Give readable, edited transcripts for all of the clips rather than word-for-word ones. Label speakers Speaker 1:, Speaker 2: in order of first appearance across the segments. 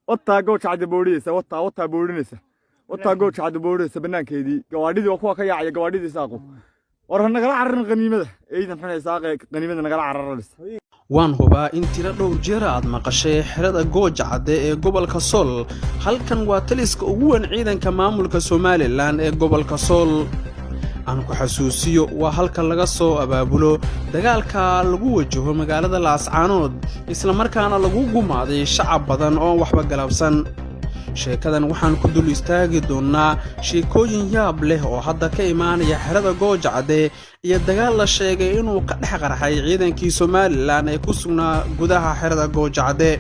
Speaker 1: وطا جوش عاد بوريسة وطا بوريسة وطا جوش عاد بوريسة بنان كيدي جوادي وقوة كيا عيا جوادي ساقو ورهنا نقل عرن غنيمة إذا نحن ساق غنيمة نقل عرن لسه
Speaker 2: waan hubaa in tiro dhowr jeer aad maqashay xerada gooja cadde ee gobolka Sool halkan waa taliska ugu weyn ciidanka maamulka Soomaaliland ee gobolka Sool aan ku xasuusiyo waa halka laga soo abaabulo dagaalka lagu wajaho magaalada Laascaanood isla markaana lagu gumaaday shacab badan oo waxba galabsan sheekadan waxaan ku dul istaagi doonaa sheekooyin yaab leh oo hadda ka imaanaya xerada gooja cadde iyo dagaal la sheegay inuu ka dhex qarxay ciidankii Soomaaliland ee ku sugnaa gudaha xerada gooja cadde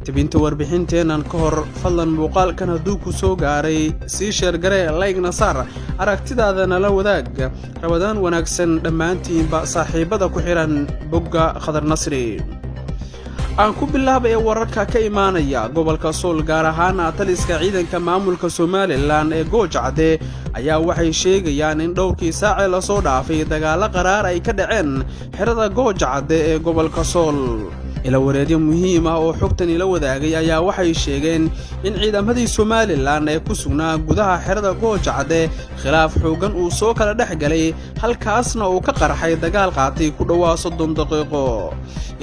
Speaker 2: tibinta warbixinteenan ka hor fadlan muuqaalkan hadduu ku soo gaaray sii sheer garee like nasar aragtidaadana la wadaag rabadaan wanaagsan dhammaantiinba saaxiibada ku xiran bogga Khadar Nasri aan ku bilaabay wararka ka imaanaya gobolka Sool gaar ahaan taliska ciidanka maamulka Soomaaliland ee gooja cadde ayaa waxay sheegayaan in dhowrkii saac la soo dhaafay dagaal qaraar ay ka dhaceen xerada gooja cadde ee gobolka Sool ila wareedyo muhiim ah oo xogtan ila wadaagay ayaa waxay sheegeen in ciidamadii Soomaaliland ee ku sugnaa gudaha xerada gooja cadde khilaaf xoogan uu soo kala dhex galay halkaasna uu ka qarxay dagaal qaatay ku dhawaad 30 daqiiqo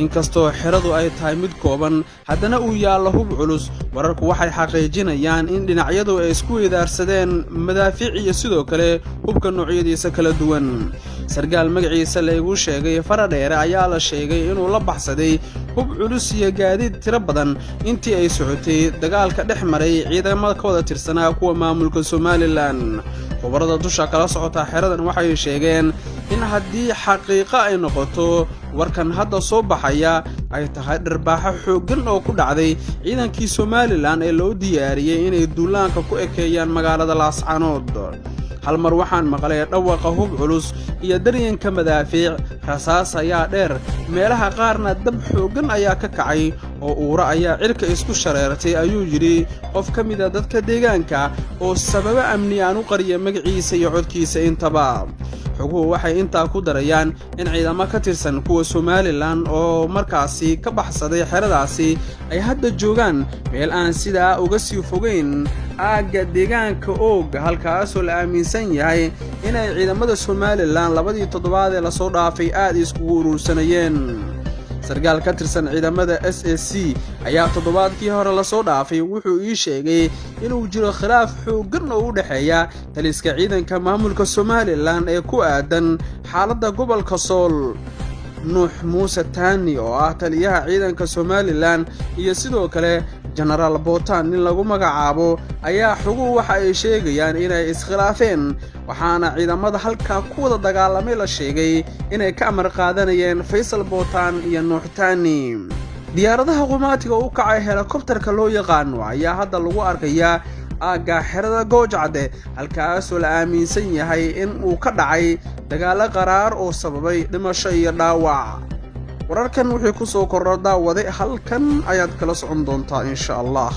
Speaker 2: inkastoo xeradu ay tahay mid kooban haddana uu yaalo hub culus wararku waxay xaqiijinayaan in dhinacyadu ay isku weedaarsadeen madaafiic iyo sidoo kale hubka noocyadiisa kala duwan sargaal magaciisa la igu sheegay Faradheere ayaa la sheegay inuu la baxsaday hub culus iyo gaadiid tiro badan intii ay socotay dagaalka dhex maray ciidamada ka wada tirsanaa kuwa maamulka Soomaaliland khubarada dusha kala socota xeradan waxay sheegeen in haddii xaqiiqo ay noqoto warkan hadda soo baxaya ay tahay dharbaaxo xoogan oo ku dhacday ciidankii Soomaaliland ee loo diyaariyay inay duulaanka ku ekeeyaan magaalada Laascaanood hal mar waxaan maqlay dhawaqa hub culus iyo daryanka madaafiic rasaas ayaa dheer meelaha qaarna dab xoogan ayaa ka kacay oo uura ayaa cirka isku shareertay ayuu yiri qof ka mid ah dadka deegaanka oo sababa amni aan u qariyo magaciisa iyo codkiisa intaba xoguhu waxay intaa ku darayaan in ciidamo ka tirsan kuwa Soomaaliland oo markaasi ka baxsaday xeradaasi ay hadda joogaan meel aan sidaa uga sii fogeyn aaga deegaanka ooga halkaas oo la aaminsan yahay inay ciidamada Soomaaliland labadii toddobaad ee la soo dhaafay aad iskugu urursanayeen sargaal ka tirsan ciidamada SAC ayaa toddobaadkii hore la soo dhaafay wuxuu ii sheegay inuu jiro khilaaf xoogan oo u dhaxeeya taliska ciidanka maamulka Soomaaliland ee ku aadan xaaladda gobolka Sool Nuux Muuse Taani oo ah taliyaha ciidanka Soomaaliland iyo sidoo kale General Botan in lagu magacaabo ayaa xoguhu waxa ay sheegayaan inay iskhilaafeen waxaana ciidamada halka ku wada dagaalamay la sheegay inay ka amar qaadanayeen Faisal Botan iyo Nuux Taani diyaaradaha qumaatiga u kacay helicopterka loo yaqaan ayaa hadda lagu arkayaa aaga xerada gooja cadde halkaas oo la aaminsan yahay in uu ka dhacay dagaal qaraar oo sababay dhimasho iyo dhaawac wararkan wixii ku soo kordhay daawade halkan ayaad kala socon doontaa insha Allah